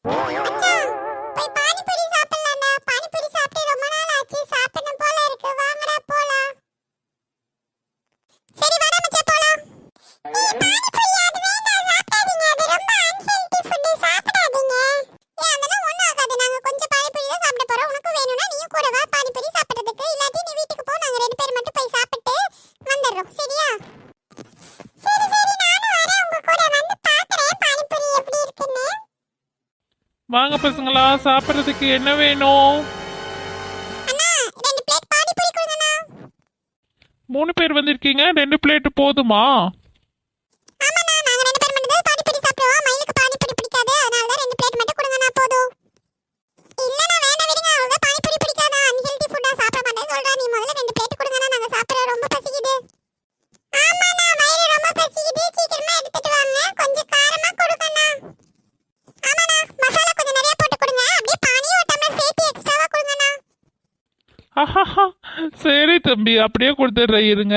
மச்சான், போய் பானிபூரி சாப்பிடலாம்டா. பானிபூரி சாப்பிட்டு ரொம்ப நாள் ஆச்சு. சாப்பிடணும் போல இருக்கு. வாங்கடா போலாம். சரி வாடா மச்சான் போலாம். பானிபூரி அது வேண்டாம், சாப்பிடாதீங்க. அது ரொம்ப அன்ஹெல்தி ஃபுட். சாப்பிடாதீங்க. அதெல்லாம் ஒண்ணும் ஆகாது. நாங்க கொஞ்சம் பானிபூரி தான் சாப்பிட போறோம். உனக்கு வேணும்னா நீயும் கூட வா பானிபூரி சாப்பிடுறதுக்கு. இல்லாட்டி நீ வீட்டுக்கு போ. நாங்க ரெண்டு பேர் மட்டும் போய் சாப்பிட்டு வந்துடுறோம். சரியா? சரி சரி, நானும் வரேன் உங்க கூட. வந்து பாக்குறேன் பானிபூரி எப்படி இருக்குன்னு. வாங்க பசங்களா, சாப்பிட்றதுக்கு என்ன வேணும்? அண்ணா 2 பிளேட் பானிபூரி கொடுங்கண்ணா. 3 பேர் வந்திருக்கீங்க, 2 பிளேட் போதுமா? ஆமாண்ணா, நாங்க 2 பேர் மட்டும் தான் பானிபூரி சாப்பிடுவோம். மயிலுக்கு பானிபூரி பிடிக்காது. அதனால தான் 2 பிளேட் மட்டும் கொடுங்கண்ணா போதும். இல்லண்ணா வேண்டாம் விடுங்க. அவங்க பானிபூரி பிடிக்காதா, அன்ஹெல்தி ஃபுட்டா சாப்பிட மாட்டேன்னு சொல்றா. நீ முதல்ல 2 பிளேட் கொடுங்கண்ணா. நாங்க சாப்பிட ரொம்ப பசிக்குது. ஆமாண்ணா, வயிறு ரொம்ப பசிக்குது. சீக்கிரமா எடுத்துட்டு வாங்க. கொஞ்சம் காரமா கொடுங்கண்ணா. ஆமாண்ணா, மசாலா கொஞ்சம் நிறைய போட்டு கொடுங்க. அப்படியே பானியும் ஒரு டம்ளர் சேர்த்து எக்ஸ்ட்ராவா கொடுங்கண்ணா. ஆஹாஹா, சரி தம்பி, அப்படியே கொடுத்துட்றேன் இருங்க.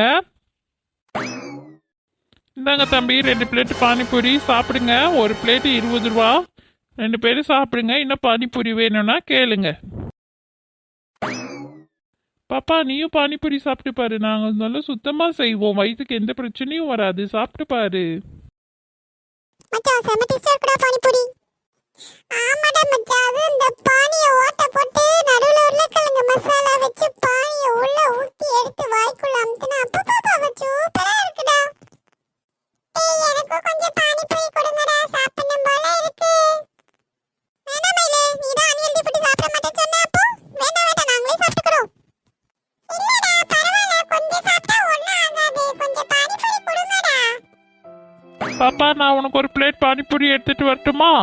இந்தாங்க தம்பி, 2 பிளேட் பானிபூரி சாப்பிடுங்க. ஒரு பிளேட் 20 ரூபா. 2 பேரும் சாப்பிடுங்க. இன்னும் பானிபூரி வேணும்னா கேளுங்க. பாப்பா, நீயும் பானிபூரி சாப்பிட்டு பாரு. நாங்கள் நல்லா சுத்தமாக செய்வோம். வயிற்றுக்கு எந்த பிரச்சனையும் வராது. சாப்பிட்டு பாரு. மச்சான் செம டேஸ்டா இருக்குடா பானிபூரி. ஆமாடா மச்சான், அது இந்த பானியை ஓட்ட போட்டு நடுவுல உருளைக்கிழங்கு மசாலா வச்சு பானியை உள்ள ஊத்தி எடுத்து வாய்க்குள்ள அமுத்துனா அப்பப்பா சூப்பரா இருக்குடா. ஏய் எனக்கு கொஞ்சம் பானிபூரி கொடுங்கடா, சாப்பிடணும் போல இருக்கு. வேணாம் மயிலே, நீ தான் அன்ஹெல்தி ஃபுட் சாப்பிட மாட்டேன்னு சொன்ன. அப்போ வேண்டாம் வேண்டாம், நாங்களே சாப்பிட்டுக்கிறோம். இல்லடா பரவாயில்ல, கொஞ்சம் சாப்பிட்டா ஒண்ணும் ஆகாது. கொஞ்சம் பானிபூரி கொடுங்கடா. பாப்பா, நான் உனக்கு ஒரு பிளேட் பானிபூரி எடுத்துட்டு வரட்டுமா?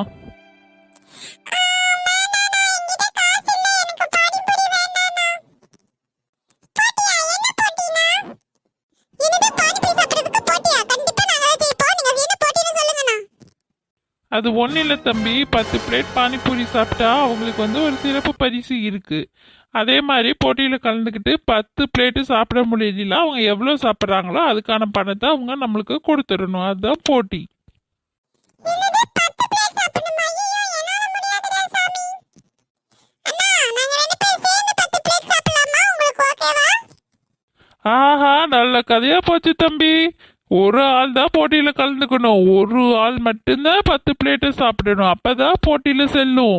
அது ஒன்றும் இல்லை தம்பி. 10 பிளேட் பானிபூரி சாப்பிட்டா அவங்களுக்கு ஒரு சிறப்பு பரிசு இருக்கு. அதே மாதிரி போட்டியில் கலந்துக்கிட்டு 10 பிளேட்டு சாப்பிட முடியல, அவங்க எவ்வளோ சாப்பிட்றாங்களோ அதுக்கான பணத்தை அவங்க நம்மளுக்கு கொடுத்துடணும். அதுதான் போட்டி. ஆஹா, நல்ல கதையா போச்சு தம்பி. ஒரு ஆள் தான் போட்டியில கலந்துக்கணும். ஒரு ஆள் மட்டும்தான் 10 பிளேட்டை சாப்பிடணும். அப்பதான் போட்டியில செல்லும்.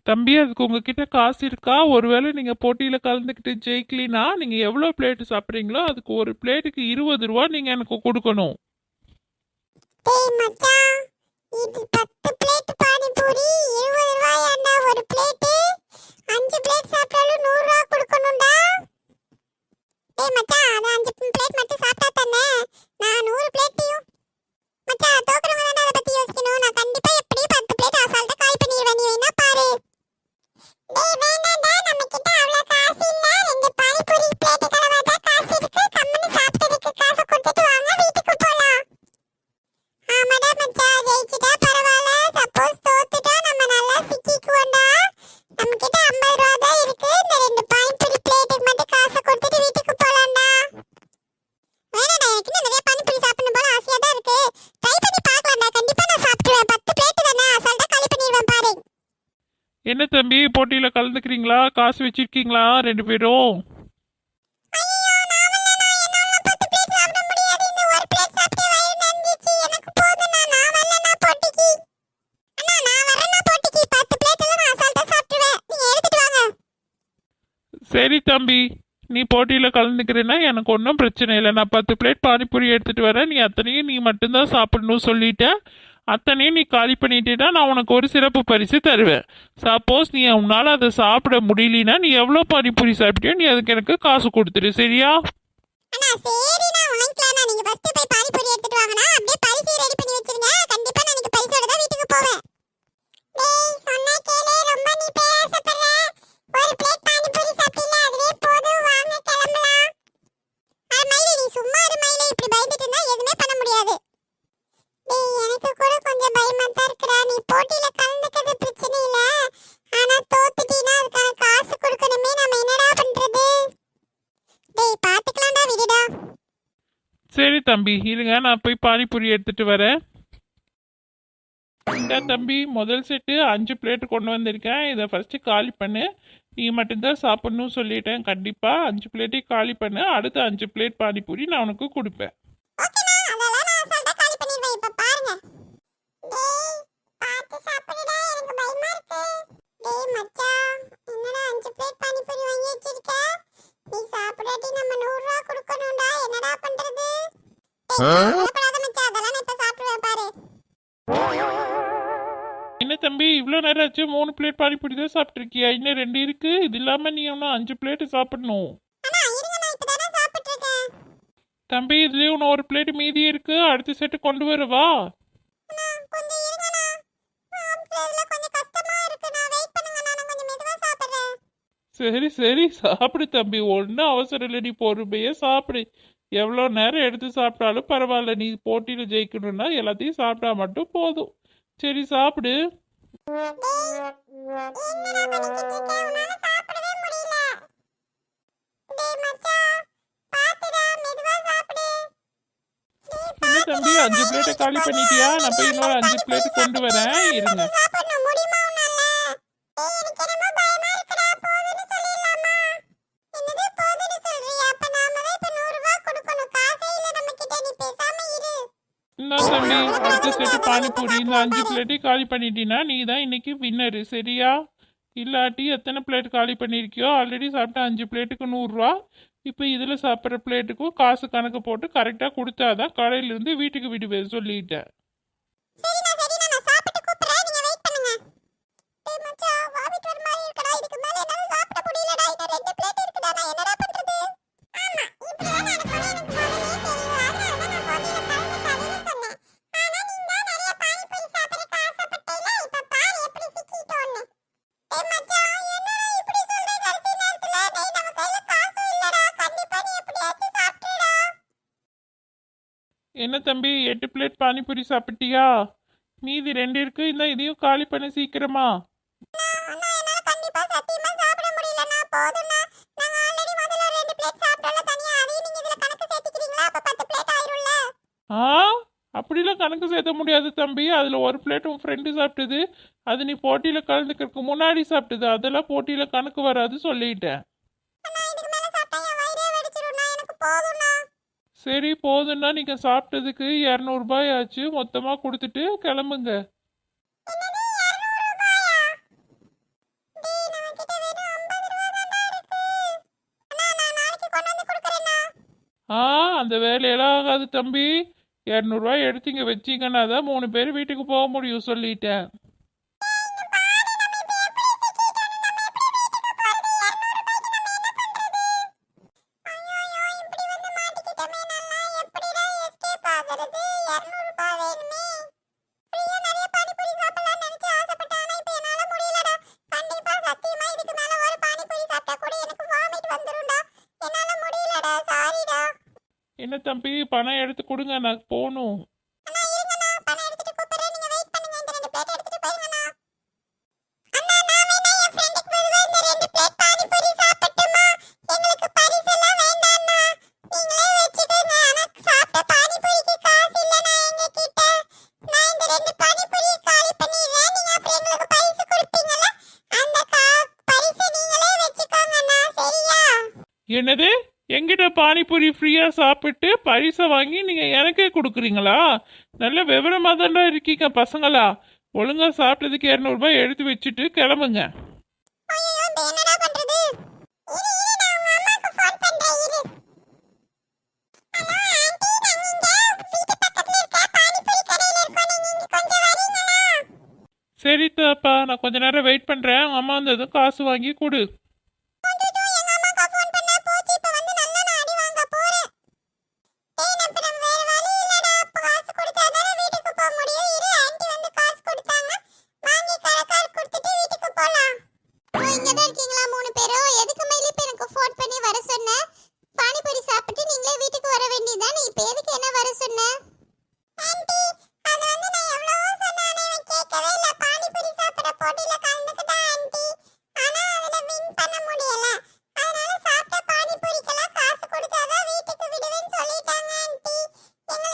தம்பி, அதுக்கு உங்ககிட்ட காசு இருக்கா? ஒருவேளை நீங்க போட்டியில கலந்துக்கிட்டு ஜெயிக்கலினா நீங்க எவ்வளோ பிளேட் சாப்பிட்றீங்களோ அதுக்கு ஒரு பிளேட்டுக்கு 20 ரூபா நீங்க எனக்கு கொடுக்கணும். டேய் மச்சான், இது 10 பிளேட் பானிபூரி 20 ரூபாயாண்டா ஒரு பிளேட். 5 பிளேட் சாப்பிட்டாலும் 100 ரூபா கொடுக்கணும்டா. டேய் மச்சான், அது 5 பிளேட் மட்டும் சாப்பிட்டா தானே நான் 100 பிளேட்டையும். மச்சான் தோக்குறவங்க தானே அதை பத்தி யோசிக்கணும். நான் கண்டிப்பா எப்படியும் 10 பிளேட் அசால்ட்டா காலி பண்ணிடுவேன். நீ வேணா பாரு. டேய் வேண்டாம்டா, நம்ம கிட்ட அவ்வளவு காசு இல்ல. 2 பானிபூரி பிளேட்டுக்கு தான் காசு இருக்கு. கம்மனு சாப்பிட்டதுக்கு காசு கொடுத்துட்டு வாங்க, வீட்டுக்கு போலாம். ஆமாடா மச்சான், ஜெயிச்சிட்டா பரவாயில்ல. சப்போஸ் தோத்துட்டா நம்ம நல்லா சிக்கிக்குவோம்டா. நம்ம கிட்ட 50 ரூபா தான் இருக்கு. இந்த 2 பானிபூரி பிளேட்டுக்கு மட்டும் காசு கொடுத்துட்டு வீட்டுக்கு போலாம்டா. வேணாடா, எனக்கு இன்னும் நிறைய பானிபூரி சாப்பிடணும் போல ஆசையா தான் இருக்கு. ட்ரை பண்ணி பார்க்கலாம்டா. கண்டிப்பா நான் சாப்பிடுவேன். 10 பிளேட் தானே, அசால்ட்டா காலி பண்ணிடுவேன் பாரு. என்ன தம்பி, போட்டியில கலந்துக்கிறீங்களா? காசு வச்சிருக்கீங்களா 2 பேரும்? சரி தம்பி, நீ போட்டியில் கலந்துக்கிறேன்னா எனக்கு ஒன்றும் பிரச்சனை இல்லை. நான் 10 பிளேட் பானிபூரி எடுத்துகிட்டு வரேன். நீ அத்தனையும் நீ மட்டும்தான் சாப்பிடணும் சொல்லிட்டேன். அத்தனையும் நீ காலி பண்ணிட்டேன்னா நான் உனக்கு ஒரு சிறப்பு பரிசு தருவேன். சப்போஸ் நீ உன்னால் அதை சாப்பிட முடியலனா நீ எவ்வளோ பானிபூரி சாப்பிட்டியோ நீ அதுக்கு எனக்கு காசு கொடுத்துரு. சரியா? போட்டியில கலந்து தம்பி இருங்க, நான் போய் பானிபூரி எடுத்துட்டு வரேன். இந்த தம்பி முதல் செட்டு 5 பிளேட் கொண்டு வந்திருக்கேன். இதை ஃபர்ஸ்ட் காலி பண்ணு. நீ மட்டும்தான் சாப்பிடணும்னு சொல்லிட்டேன். கண்டிப்பா 5 பிளேட்டையும் காலி பண்ணு. அடுத்த 5 பிளேட் பானிபூரி நான் உனக்கு கொடுப்பேன். ஓகேண்ணா, அதெல்லாம் நான் அசால்ட்டா காலி பண்ணிடுவேன். இப்ப பாருங்க. டேய், பார்த்து சாப்பிடுடா, எனக்கு பயமா இருக்கு. டேய் மச்சான், என்னடா 5 பிளேட் பானிபூரி வாங்கி வச்சிருக்க? நீ சாப்பிடாட்டி நம்ம 100 ரூபா கொடுக்கணும்டா. என்னடா பண்றது? டேய், கவலைப்படாத மச்சான், அதெல்லாம் நான் இப்ப சாப்பிடுவேன் பாரு. என்ன தம்பி இவ்வளோ நேரம் ஆச்சு? 3 பிளேட் பானிபூரி தான் சாப்பிட்ருக்கியா? இன்னும் 2 இருக்கு. இது இல்லாமல் நீ இன்னும் 5 பிளேட் சாப்பிடணும். அண்ணா இருங்க, நான் இப்பதானே சாப்பிட்டு இருக்கேன். தம்பி இதுலேயும் இன்னும் 1 பிளேட் மீதி இருக்கு. அடுத்த செட்டு கொண்டு வரவா? அண்ணா கொஞ்சம் இருங்கண்ணா. இதுல கொஞ்சம் கஷ்டமா இருக்கு. நான் வெயிட் பண்ணுங்கண்ணா, நான் கொஞ்சம் மெதுவா சாப்பிடுறேன். சரி சரி சாப்பிடு தம்பி, ஒன்றும் அவசரம் இல்லை. நீ பொறுமையே சாப்பிடு. எவ்வளோ நேரம் எடுத்து சாப்பிட்டாலும் பரவாயில்ல. நீ போட்டியில் ஜெயிக்கணும்னா எல்லாத்தையும் சாப்பிட்டா மட்டும் போதும். சரி சாப்பிடு. என்னடா பண்ணிக்கிட்டு இருக்க? உன்னால சாப்பிடவே முடியல. டேய் மச்சான், பாத்துடா, மெதுவா சாப்பிடு. என்ன தம்பி 5 பிளேட்டை காலி பண்ணிட்டியா? நான் போய் இன்னொரு 5 பிளேட் கொண்டு வரேன், இருங்க. சாப்பிடணும் முடியுமா உன்னால? டேய், எனக்கு என்னமோ பயமா இருக்குடா. போதுன்னு சொல்லிடலாமா? என்னது போதுன்னு சொல்றியா? அப்ப நாம தான் இப்ப 100 ரூபாய் கொடுக்கணும். காசே இல்ல நம்ம கிட்ட. நீ பேசாம இரு. என்ன தம்பி அடுத்த செட்டு பானிபூரி இந்த 5 பிளேட்டையும் காலி பண்ணிட்டீங்கன்னா நீ தான் இன்னைக்கு வின்னரு, சரியா? இல்லாட்டி எத்தனை பிளேட் காலி பண்ணியிருக்கியோ ஆல்ரெடி சாப்பிட்ட 5 பிளேட்டுக்கு 100 ரூபா. இப்போ இதில் சாப்பிட்ற பிளேட்டுக்கும் காசு கணக்கு போட்டு கரெக்டாக கொடுத்தாதான் கடையிலேருந்து வீட்டுக்கு விடுவேன் சொல்லிட்டேன். சரிண்ணா, சரிண்ணா, நான் சாப்பிட்டு கூப்பிடுறேன். நீங்க வெயிட் பண்ணுங்க. டேய் மச்சான், வாமிட் வர மாதிரி இருக்குடா. இதுக்கு மேல என்னால சாப்பிட முடியலடா. இன்னும் 2 பிளேட் இருக்குடா. நான் என்னடா பண்றது? ஆமா, இப்படிதான் நடக்கும்னு எனக்கு முதல்லயே தெரியும். அதனால தான் நான் போட்டியில கலந்துக்காதேன்னு சொன்னேன். ஆனா நீ தான் நிறைய பானிபூரி சாப்பிடறதுக்கு ஆசைப்பட்டேல. இப்ப பாரு எப்படி சிக்கிட்டோன்னு. டேய் மச்சான், என்னடா இப்படி சொல்ற கடைசி நேரத்துல? டேய், நம்ம கையில காசும் இல்லடா. கண்டிப்பா நீ எப்படியாச்சும் சாப்பிட்டுடா. என்ன தம்பி 8 பிளேட் பானிபூரி சாப்பிட்டியா? மீதி 2 இருக்கு. இந்த இதையும் காலி பண்ண சீக்கிரமா. அண்ணா, என்னால கண்டிப்பா சத்தியமா சாப்பிட முடியலண்ணா. போதும்ண்ணா. நாங்க ஆல்ரெடி முதல்ல 2 பிளேட் சாப்பிட்டோம்ல தனியா. அதையும் நீங்க இதுல கணக்கு சேர்த்துக்கிறீங்களா? அப்ப 10 பிளேட் ஆயிரும்ல. ஆ அப்படிலாம் கணக்கு சேர்த்த முடியாது தம்பி. அதில் 1 பிளேட் உன் ஃப்ரெண்டு சாப்பிட்டது. அது நீ போட்டியில் கலந்துக்கிறதுக்கு முன்னாடி சாப்பிட்டது. அதெல்லாம் போட்டியில் கணக்கு வராது சொல்லிட்டேன். அண்ணா, இதுக்கு மேல சாப்பிட்டா என் வயிறே வெடிச்சிரும்ண்ணா. எனக்கு போதும்ண்ணா. சரி போதுன்னா நீங்கள் சாப்பிட்டதுக்கு 200 ரூபாய் ஆச்சு. மொத்தமாக கொடுத்துட்டு கிளம்புங்க. என்னது 200 ரூபாயா? டேய், நம்ம கிட்ட வெறும் 50 ரூபாய் தான்டா இருக்கு. அண்ணா, நான் நாளைக்கு கொண்டு வந்து கொடுக்கறேண்ணா. அந்த வேலையெல்லாம் ஆகாது தம்பி. 200 ரூபாய் எடுத்தீங்க வச்சிங்கன்னா தான் 3 பேர் வீட்டுக்கு போக முடியும் சொல்லிட்டேன். ஐயோ, இப்படி வந்து மாட்டிக்கிட்டோமே. நல்லா எப்படிடா எஸ்கேப் ஆகுறது? 200 ரூபாய் வேணுமே. பிரியா நிறைய பானிபூரி சாப்பிடலாம்னு நினைச்சு ஆசைப்பட்டேன். ஆனா இப்ப என்னால முடியலடா. கண்டிப்பா சத்தியமா இதுக்கு மேல ஒரு பானிபூரி சாப்பிட்டா கூட எனக்கு வாமிட் வந்துரும்டா. என்னால முடியலடா. சாரிடா. என்ன தம்பி பணம் எடுத்து கொடுங்க, நான் போகணும். அண்ணா இருங்கண்ணா, பணம் எடுத்துட்டு கூப்பிடுறேன். நீங்க வெயிட் பண்ணுங்க. இந்த 2 பிளேட் எடுத்துட்டு போயிருங்கண்ணா. அண்ணா, நான் வேணா என் ஃப்ரெண்டுக்கு பதிலா இந்த 2 பிளேட் பானிபூரி சாப்பிட்டுமா? எங்களுக்கு பரிசெல்லாம் வேண்டாம்ண்ணா. நீங்களே வச்சுடுங்க. ஆனா சாப்பிட்ட பானிபூரிக்கு காசு இல்லண்ணா எங்க கிட்ட. நான் இந்த 2 பானிபூரியை காலி பண்ணிடுறேன். நீங்க அப்புறம் எங்களுக்கு பரிசு கொடுப்பீங்கல்ல, அந்த பரிசை நீங்களே வச்சுக்கோங்கண்ணா, சரியா? என்னது எங்கிட்ட பானிபூரி ஃப்ரீயாக சாப்பிட்டு பரிசை வாங்கி நீங்கள் எனக்கே கொடுக்குறீங்களா? நல்ல விவரமாக தானே இருக்கீங்க பசங்களா. ஒழுங்காக சாப்பிட்டதுக்கு 200 ரூபாய் எடுத்து வச்சுட்டு கிளம்புங்க. ஐயோ, இப்ப என்னடா பண்றது? இரு இரு, நான் உங்க அம்மாக்கு ஃபோன் பண்றேன். இரு. ஹலோ ஆண்டி, நாங்க இங்க வீட்டு பக்கத்துல இருக்க பானிபூரி கடையில இருக்கோம். நீங்க இங்க கொஞ்சம் வரீங்களா? சரி தாப்பா, நான் கொஞ்ச நேரம் வெயிட் பண்ணுறேன். உங்கள் அம்மா வந்ததும் காசு வாங்கி கொடு. அச்சச்சோ, எங்க அம்மாக்கு ஃபோன் பண்ணா போச்சு. இப்ப வந்து நல்லா நான் அடி வாங்க போறேன். டேய், நம்ம வேற வழி இல்லடா. காசு கொடுத்தாதானே வீட்டுக்கு போக முடியும். இரு, ஆண்டி வந்து காசு கொடுத்தாங்க. வாங்கி கடைக்காரர் கொடுத்துட்டு வீட்டுக்கு போலாம். ஓ, இங்க தான் இருக்கீங்களா 3 பேரும்? எதுக்கு மேல இப்ப எனக்கு ஃபோன் பண்ணி வர சொன்ன? பானிபூரி சாப்பிட்டு நீங்களே வீட்டுக்கு வர வேண்டியதானே. இப்ப எதுக்கு என்ன வர சொன்ன? ஆண்டி, அது வந்து நான் எவ்வளவோ சொன்னேன். ஆனா இவன் கேட்கவே இல்ல. பானிபூரி சாப்பிட போட்டியில கலந்துக்கிட்டா ஆண்டி. ஆனா அதுல வின் பண்ண முடியல. அதனால சாப்பிட்ட பானிபூரிக்கெல்லாம் காசு கொடுத்தாதான் வீட்டுக்கு விடுவேன்னு சொல்லிட்டாங்க ஆண்டி. எங்க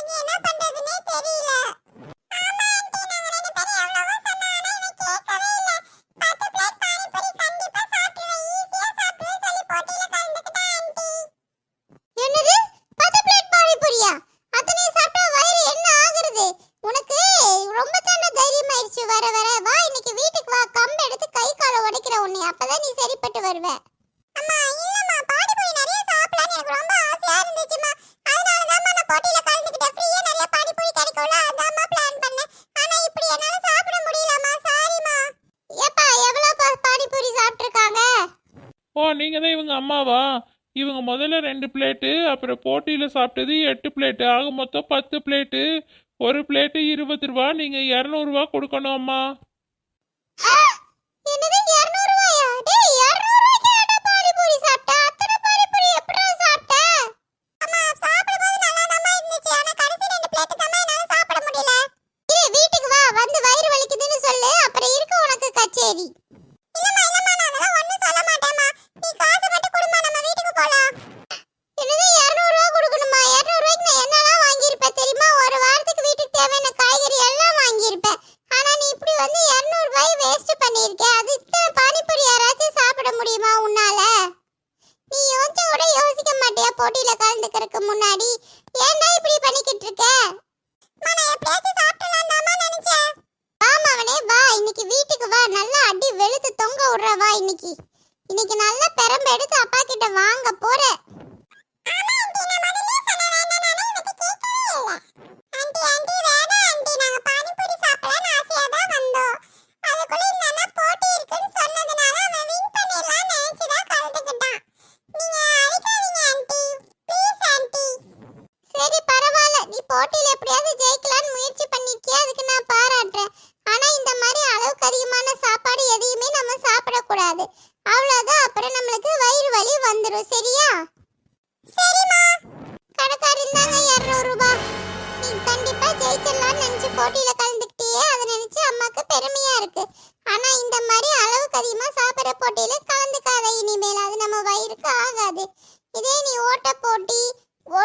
ஓ நீங்கள் தான் இவங்க அம்மாவா? இவங்க முதல்ல 2 பிளேட்டு, அப்புறம் போட்டியில் சாப்பிட்டது 8 பிளேட்டு, ஆக மொத்தம் 10 பிளேட்டு. ஒரு பிளேட்டு 20 ரூபா, நீங்கள் 200 ரூபா கொடுக்கணும் அம்மா. என்னது 200 ரூபாயா? டேய் 200 ரூபாய்க்கு ஏன்டா பானிபூரி சாப்பிட்ட? அத்தனை பானிபூரி எப்படிடா சாப்பிட்ட? அம்மா சாப்பிடும்போது நல்லா தான் இருந்துச்சு. ஆனா கடைசி 2 பிளேட் தான் என்னால சாப்பிட முடியல. இரு வீட்டுக்கு வா, வந்து வயிறு வலிக்குதுன்னு சொல்லு, அப்புறம் இருக்கு உனக்கு கச்சேரி. இல்லம்மா நான் அதெல்லாம் ஒண்ணும் சொல்ல மாட்டேம்மா. நீ காசு மட்டும் கொடுமா, நம்ம வீட்டுக்கு போலாம். என்னது 200 ரூபாய் கொடுக்கணுமா? 200 ரூபாய்க்கு நான் என்னலாம் வாங்கியிருப்பேன் தெரியுமா? ஒரு வாரத்துக்கு வீட்டுக்கு தேவையான காய்கறி எல்லாம் வாங்கியிருப்பேன். ஆனா நீ இப்படி வந்து 200 ரூபாய் வேஸ்ட் பண்ணிருக்க. அது இத்தனை பானிபூரி யாராச்சும் சாப்பிட முடியுமா உன்னால? நீ கொஞ்சம் கூட யோசிக்க மாட்டியா போட்டியில கலந்துக்கிறதுக்கு முன்னாடி? ஏன்டா இப்படி பண்ணிக்கிட்டு இருக்க? நான் எப்படியாச்சும் சாப்பிடலாம்னு நினைச்சேன். வாமாவனே வா, இன்னைக்கு வீட்டுக்கு வா, நல்லா அடி வெளுத்து தொங்க விடுற வா. இன்னைக்கு நல்லா பெரம்பு எடுத்து அப்பா கிட்ட வாங்க போற. சரி பரவாயில்ல, நீ போட்டியில எப்படியாவது ஜெயிக்கலாம்னு முயற்சி பண்ணிருக்கியா, அதுக்கு நான் பாராட்டுறேன். ஆனா இந்த மாதிரி அளவுக்கு அதிகமான சாப்பாடு எதையுமே நம்ம சாப்பிடக்கூடாது. அவ்வளவுதான், அப்புறம் நம்மளுக்கு வயிறு வலி வந்துடும். சரியா? சரிம்மா. கடைக்காரர் இருந்தாங்க 200 ரூபாய். நீ கண்டிப்பா ஜெயிச்சிடலாம்னு நினைச்சு போட்டியில கலந்துக்கிட்டியே, அதை நினைச்சு அம்மாக்கு பெருமையா இருக்கு. ஆனா இந்த மாதிரி அளவுக்கு அதிகமா சாப்பிட்ற போட்டியில கலந்துக்காத இனிமேல், அது நம்ம வயிறுக்கு ஆகாது. இதே நீ ஓட்ட போட்டி,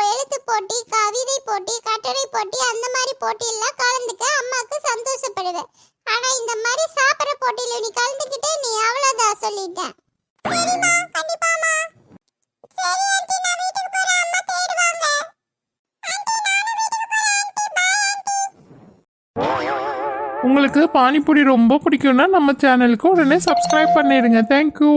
எழுத்து போட்டி, கவிதை போட்டி, கட்டுரை போட்டி, அந்த மாதிரி போட்டியெல்லாம் கலந்துக்க அம்மாக்கு சந்தோஷப்படுவேன். ஆனா இந்த மாதிரி சாப்பிட்ற போட்டியில நீ கலந்துக்கிட்டே, நீ அவ்வளவுதான் சொல்லிட்டேன். சரிம்மா, கண்டிப்பாம்மா. சரி ஆண்டி, நான் வீட்டுக்கு போறேன், அம்மா தேடுவாங்க. ஆண்டி நானும் வீட்டுக்கு போறேன் ஆண்டி, பை ஆண்டி. உங்களுக்கு பானிபூரி ரொம்ப பிடிக்கும்னா நம்ம சேனலுக்கு உடனே சப்ஸ்கிரைப் பண்ணிடுங்க. தேங்க்யூ.